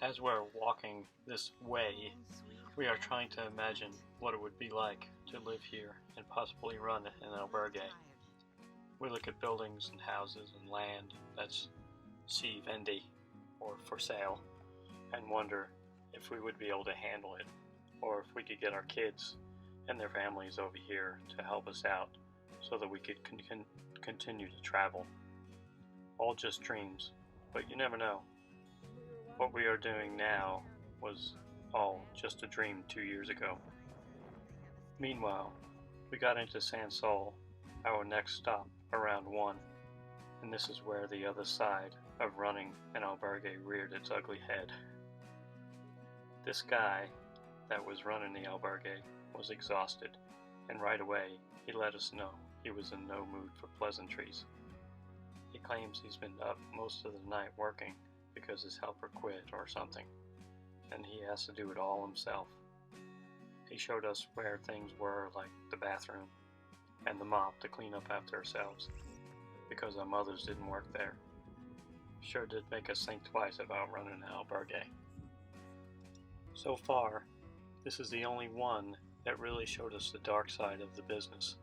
As we're walking this way, we are trying to imagine what it would be like to live here and possibly run an albergue. We look at buildings and houses and land that's si vendi or for sale and wonder if we would be able to handle it, or if we could get our kids and their families over here to help us out so that we could continue to travel. All just dreams, but you never know. What we are doing now was all just a dream 2 years ago. Meanwhile, we got into San Sol, our next stop, around 1, and this is where the other side of running an albergue reared its ugly head. This guy that was running the albergue was exhausted, and right away he let us know he was in no mood for pleasantries. He claims he's been up most of the night working because his helper quit or something, and he has to do it all himself. He showed us where things were, like the bathroom and the mop to clean up after ourselves, because our mothers didn't work there. Sure did make us think twice about running an albergue. So far, this is the only one that really showed us the dark side of the business.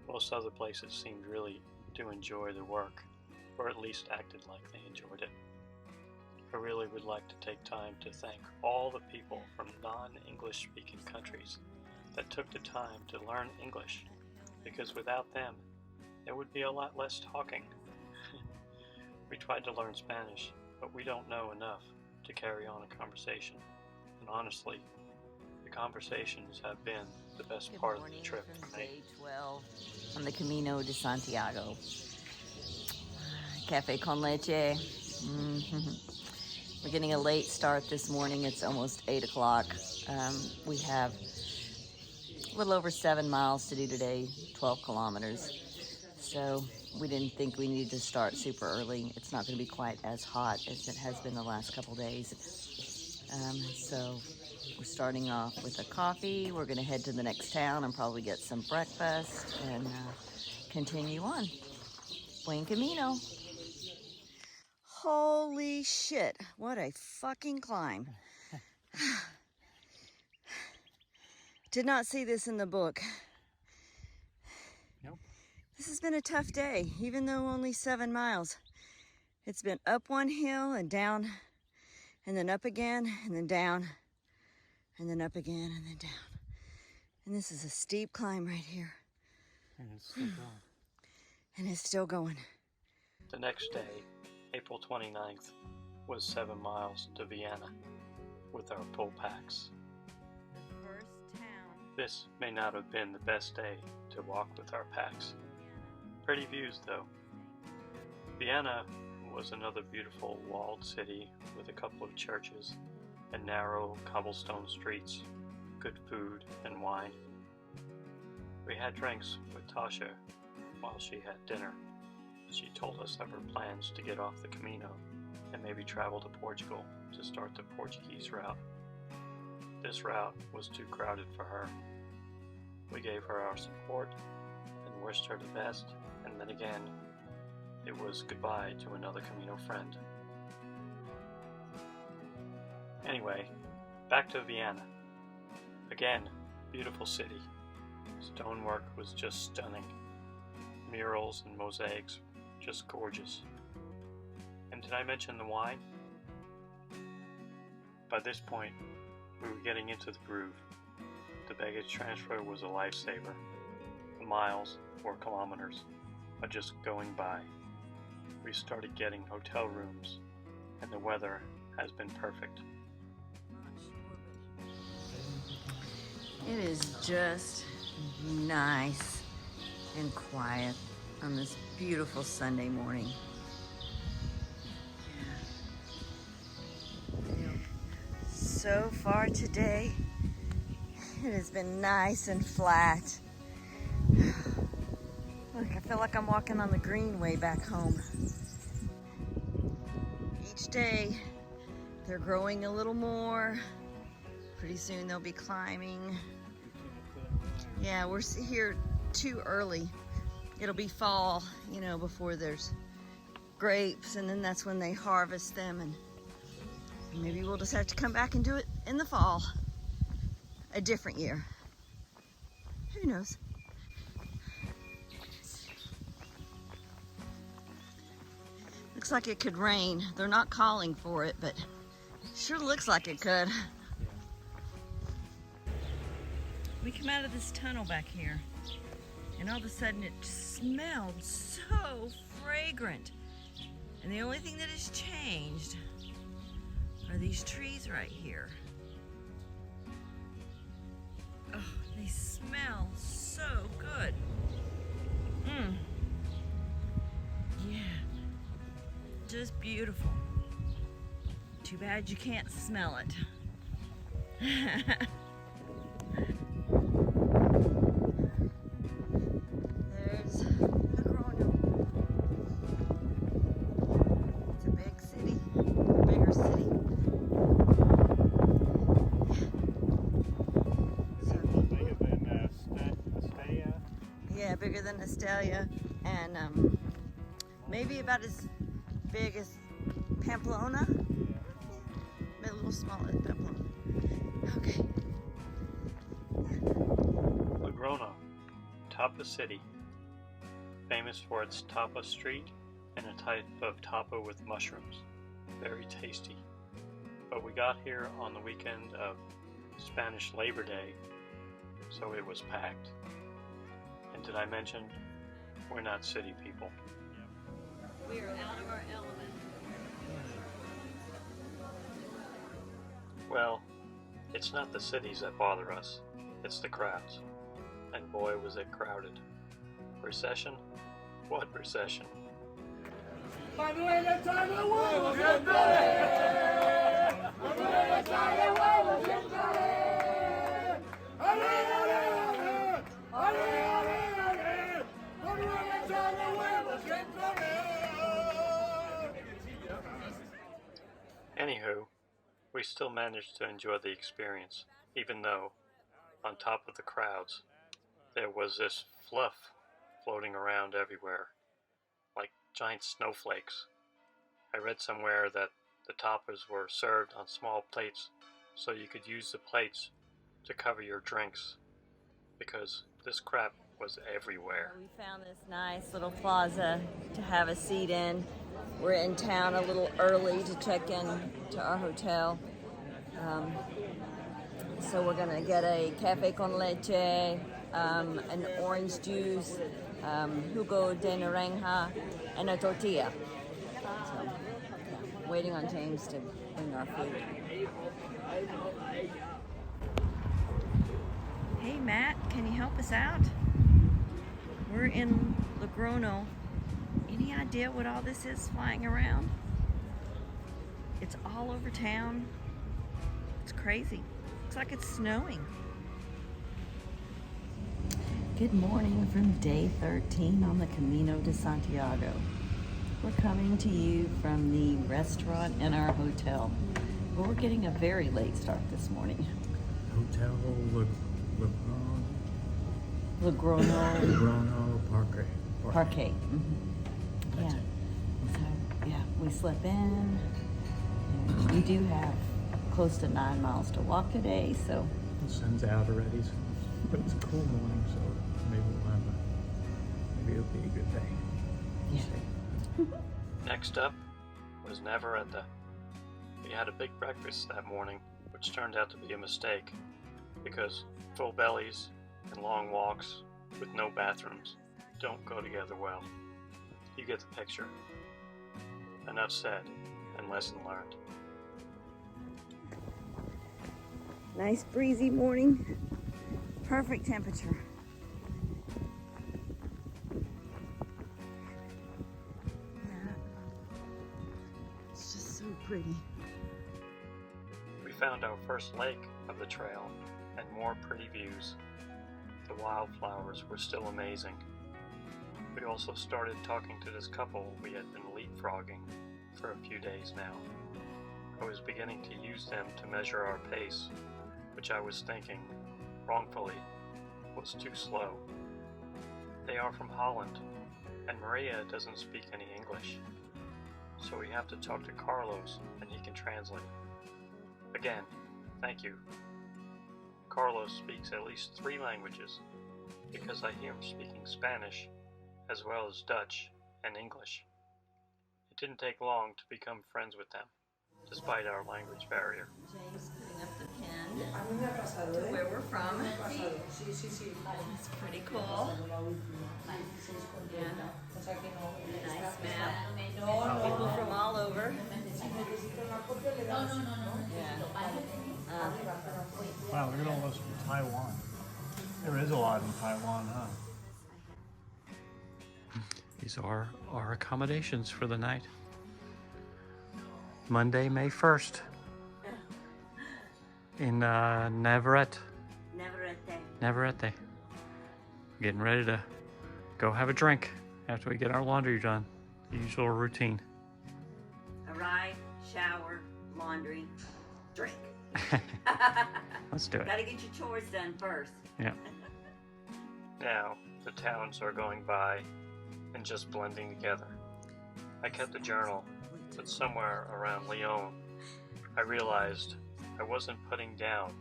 Most other places seemed really to enjoy the work, or at least acted like they enjoyed it. I really would like to take time to thank all the people from non-English speaking countries that took the time to learn English, because without them, there would be a lot less talking. We tried to learn Spanish, but we don't know enough to carry on a conversation. And honestly, the conversations have been the best part of the trip for me. Day 12 on the Camino de Santiago. Cafe con leche. We're getting a late start this morning. It's almost 8 o'clock. We have a little over 7 miles to do today, 12 kilometers. So we didn't think we needed to start super early. It's not going to be quite as hot as it has been the last couple days. So we're starting off with a coffee. We're going to head to the next town and probably get some breakfast and continue on. Buen Camino. Holy shit, what a fucking climb. Did not see this in the book. Nope. This has been a tough day, even though only 7 miles. It's been up one hill and down, and then up again, and then down, and then up again, and then down. And this is a steep climb right here. And it's still going. And it's still going. The next day, April 29th, was 7 miles to Vienna with our pull packs. The first town. This may not have been the best day to walk with our packs. Pretty views though. Vienna was another beautiful walled city with a couple of churches and narrow cobblestone streets, good food and wine. We had drinks with Tasha while she had dinner. She told us of her plans to get off the Camino and maybe travel to Portugal to start the Portuguese route. This route was too crowded for her. We gave her our support and wished her the best, and then again, it was goodbye to another Camino friend. Anyway, back to Vienna. Again, beautiful city. Stonework was just stunning. Murals and mosaics, just gorgeous. And did I mention the wine? By this point, we were getting into the groove. The baggage transfer was a lifesaver. The miles, 4 kilometers, are just going by. We started getting hotel rooms, and the weather has been perfect. It is just nice and quiet on this beautiful Sunday morning. So far today, it has been nice and flat. Look, I feel like I'm walking on the greenway back home. Each day, they're growing a little more. Pretty soon they'll be climbing. Yeah, we're here too early. It'll be fall, you know, before there's grapes, and then that's when they harvest them. And Maybe we'll just have to come back and do it in the fall. A different year. Who knows? Looks like it could rain. They're not calling for it, but sure looks like it could. We come out of this tunnel back here, and all of a sudden it smelled so fragrant. And the only thing that has changed are these trees right here. Oh, they smell so good. Yeah, just beautiful. Too bad you can't smell it. There's Camino. It's a big city, bigger city. Bigger than Estella. Yeah, bigger than Estella, and maybe about as big as Pamplona. A little smaller than Pamplona. Okay. Logrono, Tapa City, famous for its tapa street and a type of tapa with mushrooms. Very tasty. But we got here on the weekend of Spanish Labor Day, so it was packed. And did I mention, we're not city people. We are out of our element. Well, it's not the cities that bother us, it's the crowds. And boy, was it crowded. Recession? What recession? Anywho, we still managed to enjoy the experience, even though, on top of the crowds, there was this fluff floating around everywhere, like giant snowflakes. I read somewhere that the tapas were served on small plates, so you could use the plates to cover your drinks, because this crap was everywhere. We found this nice little plaza to have a seat in. We're in town a little early to check in to our hotel. So we're gonna get a cafe con leche, an orange juice, jugo de naranja, and a tortilla. So, yeah, waiting on James to bring our food. Hey Matt, can you help us out? We're in Logrono. Any idea what all this is flying around? It's all over town. It's crazy. Looks like it's snowing. Good morning from day 13 on the Camino de Santiago. We're coming to you from the restaurant in our hotel. But we're getting a very late start this morning. Hotel Logrono Parque. Mm-hmm. Yeah. So, yeah, we slept in. And we do have close to 9 miles to walk today, so. The sun's out already, so, but it's a cool morning, so maybe maybe it'll be a good day. Yeah. Next up was Never at the. We had a big breakfast that morning, which turned out to be a mistake, because full bellies and long walks with no bathrooms don't go together well. You get the picture. Enough said, and lesson learned. Nice breezy morning. Perfect temperature. Yeah. It's just so pretty. We found our first lake of the trail and more pretty views. The wildflowers were still amazing. We also started talking to this couple we had been leapfrogging for a few days now. I was beginning to use them to measure our pace, which I was thinking, wrongfully, was too slow. They are from Holland, and Maria doesn't speak any English, so we have to talk to Carlos and he can translate. Again, thank you. Carlos speaks at least 3 languages because I hear him speaking Spanish as well as Dutch and English. It didn't take long to become friends with them, despite our language barrier. James putting up the pin to where we're from. It's pretty cool. Yeah. Nice map. People from all over. Yeah. Wow, look at all those from Taiwan. There is a lot in Taiwan, huh? These are our accommodations for the night. Monday, May 1st. In Navarrete. Getting ready to go have a drink after we get our laundry done. The usual routine. Arrive, shower, laundry, drink. Let's do it. Gotta get your chores done first. Yeah. Now, the towns are going by and just blending together. I kept a journal, but somewhere around Lyon, I realized I wasn't putting down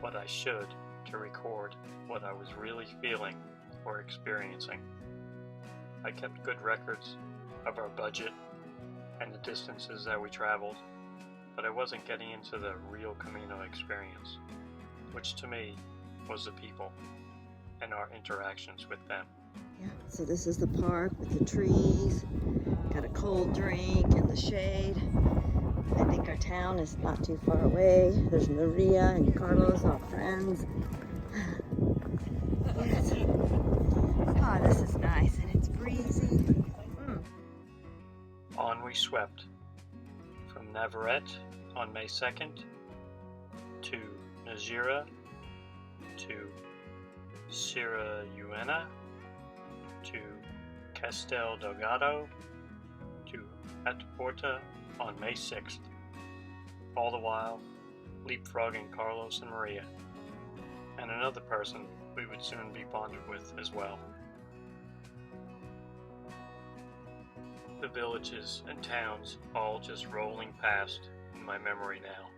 what I should to record what I was really feeling or experiencing. I kept good records of our budget and the distances that we traveled, but I wasn't getting into the real Camino experience, which to me was the people and our interactions with them. Yeah, so this is the park with the trees. Got a cold drink in the shade. I think our town is not too far away. There's Maria and Carlos, our friends. Yes. Oh, this is nice and it's breezy. On we swept, from Navarrete on May 2nd, to Najera, to Sierra-Uena, to Castel Delgado, to Ataporta on May 6th, all the while leapfrogging Carlos and Maria, and another person we would soon be bonded with as well. The villages and towns all just rolling past in my memory now,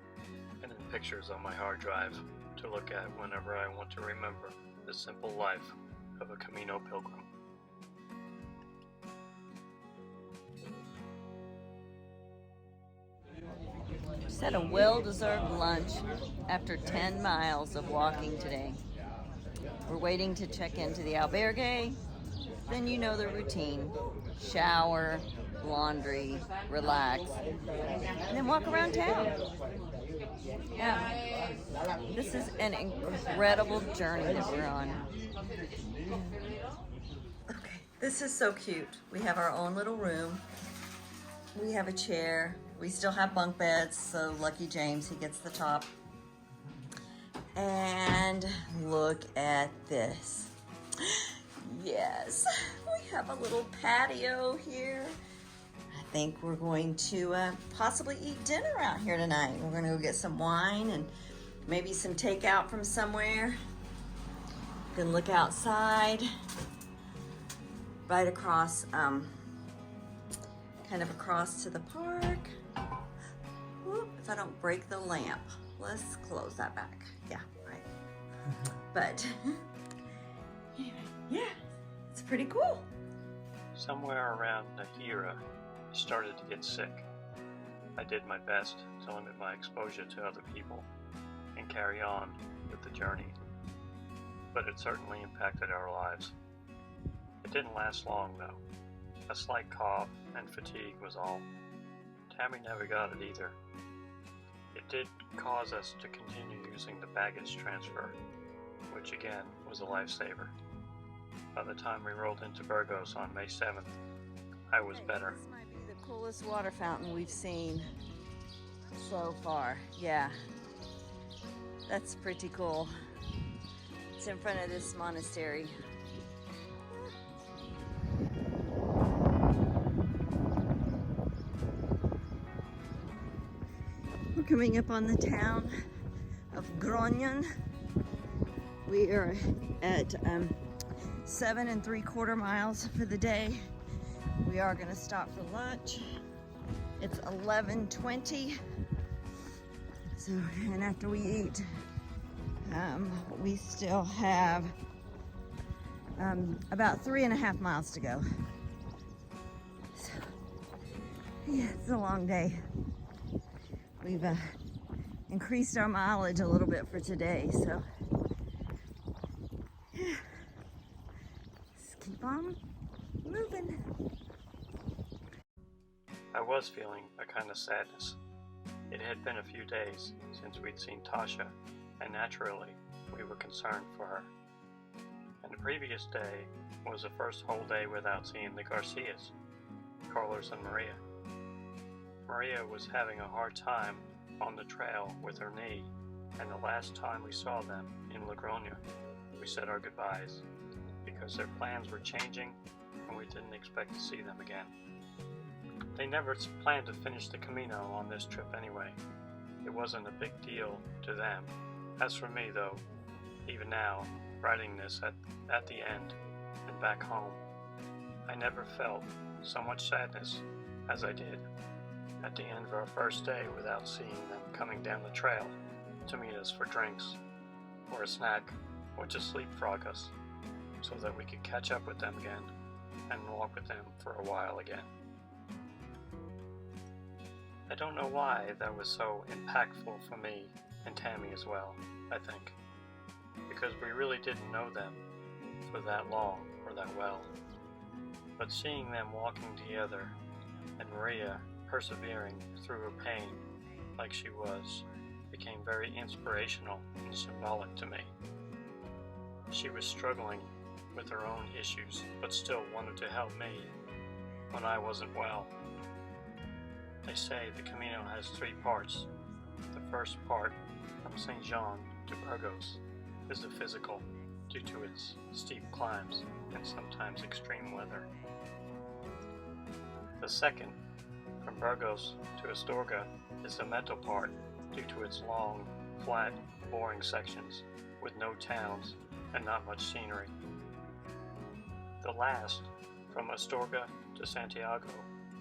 and in pictures on my hard drive to look at whenever I want to remember the simple life of a Camino pilgrim. Just had a well-deserved lunch after 10 miles of walking today. We're waiting to check into the albergue. Then you know the routine. Shower, laundry, relax, and then walk around town. Yeah. This is an incredible journey that we're on. Okay, this is so cute. We have our own little room. We have a chair. We still have bunk beds, so lucky James, he gets the top. And look at this. Yes, we have a little patio here. I think we're going to possibly eat dinner out here tonight. We're going to go get some wine and maybe some takeout from somewhere. You can look outside, right across, kind of across to the park. Whoop, if I don't break the lamp, let's close that back. Yeah, right. But anyway, yeah, it's pretty cool. Somewhere around Najera, I started to get sick. I did my best to limit my exposure to other people and carry on with the journey, but it certainly impacted our lives. It didn't last long though. A slight cough and fatigue was all. Tammy never got it either. It did cause us to continue using the baggage transfer, which again was a lifesaver. By the time we rolled into Burgos on May 7th, I was better. This might be the coolest water fountain we've seen so far. Yeah, that's pretty cool. It's in front of this monastery. We're coming up on the town of Groningen. We are at 7 3/4 miles for the day. We are going to stop for lunch. It's 11:20. So, and after we eat, we still have about 3.5 miles to go. So, yeah, it's a long day. We've increased our mileage a little bit for today, so yeah, just keep on moving. I was feeling a kind of sadness. It had been a few days since we'd seen Tasha, and naturally, we were concerned for her. And the previous day was the first whole day without seeing the Garcias, Carlos and Maria. Maria was having a hard time on the trail with her knee, and the last time we saw them in Logroño, we said our goodbyes because their plans were changing and we didn't expect to see them again. They never planned to finish the Camino on this trip anyway. It wasn't a big deal to them. As for me though, even now, writing this at the end and back home, I never felt so much sadness as I did at the end of our first day without seeing them coming down the trail to meet us for drinks or a snack or just leapfrog us so that we could catch up with them again and walk with them for a while again. I don't know why that was so impactful for me and Tammy as well, I think, because we really didn't know them for that long or that well. But seeing them walking together and Maria persevering through her pain like she was became very inspirational and symbolic to me. She was struggling with her own issues but still wanted to help me when I wasn't well. They say the Camino has 3 parts. The first part, from St. Jean to Burgos, is the physical due to its steep climbs and sometimes extreme weather. The second, from Burgos to Astorga, is the mental part due to its long, flat, boring sections with no towns and not much scenery. The last, from Astorga to Santiago,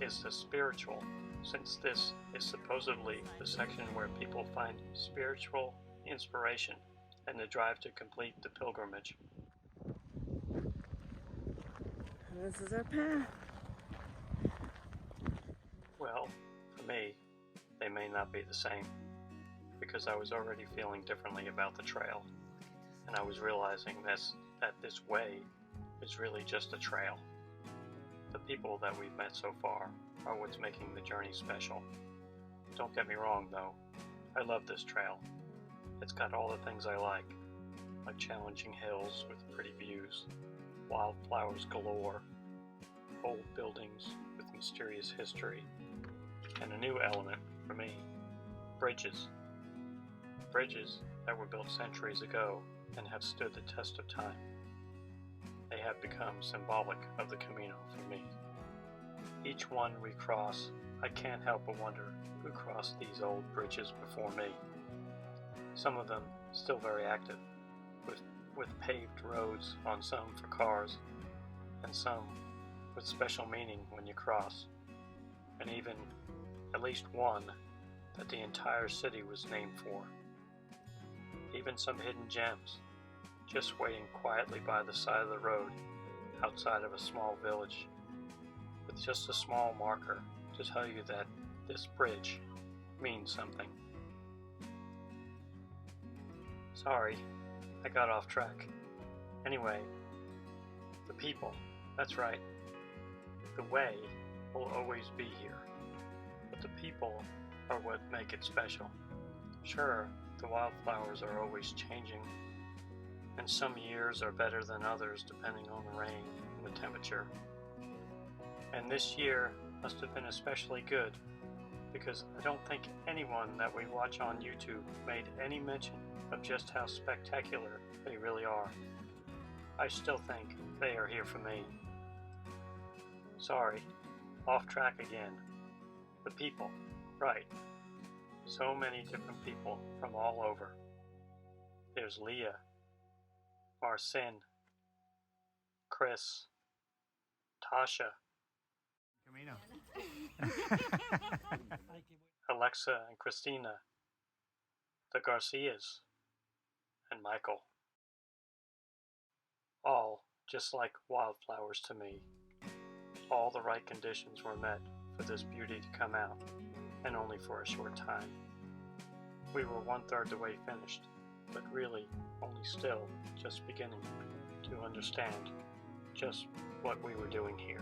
is the spiritual, since this is supposedly the section where people find spiritual inspiration and the drive to complete the pilgrimage. This is our path. Well, for me, they may not be the same, because I was already feeling differently about the trail, and I was realizing that this way is really just a trail. The people that we've met so far are what's making the journey special. Don't get me wrong though, I love this trail. It's got all the things I like challenging hills with pretty views, wildflowers galore, old buildings with mysterious history, and a new element for me, bridges. Bridges that were built centuries ago and have stood the test of time. They have become symbolic of the Camino for me. Each one we cross, I can't help but wonder who crossed these old bridges before me. Some of them still very active, with paved roads on some for cars, and some with special meaning when you cross, and even at least one that the entire city was named for. Even some hidden gems, just waiting quietly by the side of the road outside of a small village, with just a small marker to tell you that this bridge means something. Sorry, I got off track. Anyway, the people, that's right. The way will always be here, but the people are what make it special. Sure, the wildflowers are always changing, and some years are better than others depending on the rain and the temperature. And this year must have been especially good, because I don't think anyone that we watch on YouTube made any mention of just how spectacular they really are. I still think they are here for me. Sorry, off track again. The people, right. So many different people from all over. There's Leah, Marcin, Chris, Tasha, Camino. Alexa and Christina, the Garcias, and Michael. All just like wildflowers to me. All the right conditions were met for this beauty to come out, and only for a short time. We were 1/3 the way finished, but really only still just beginning to understand just what we were doing here.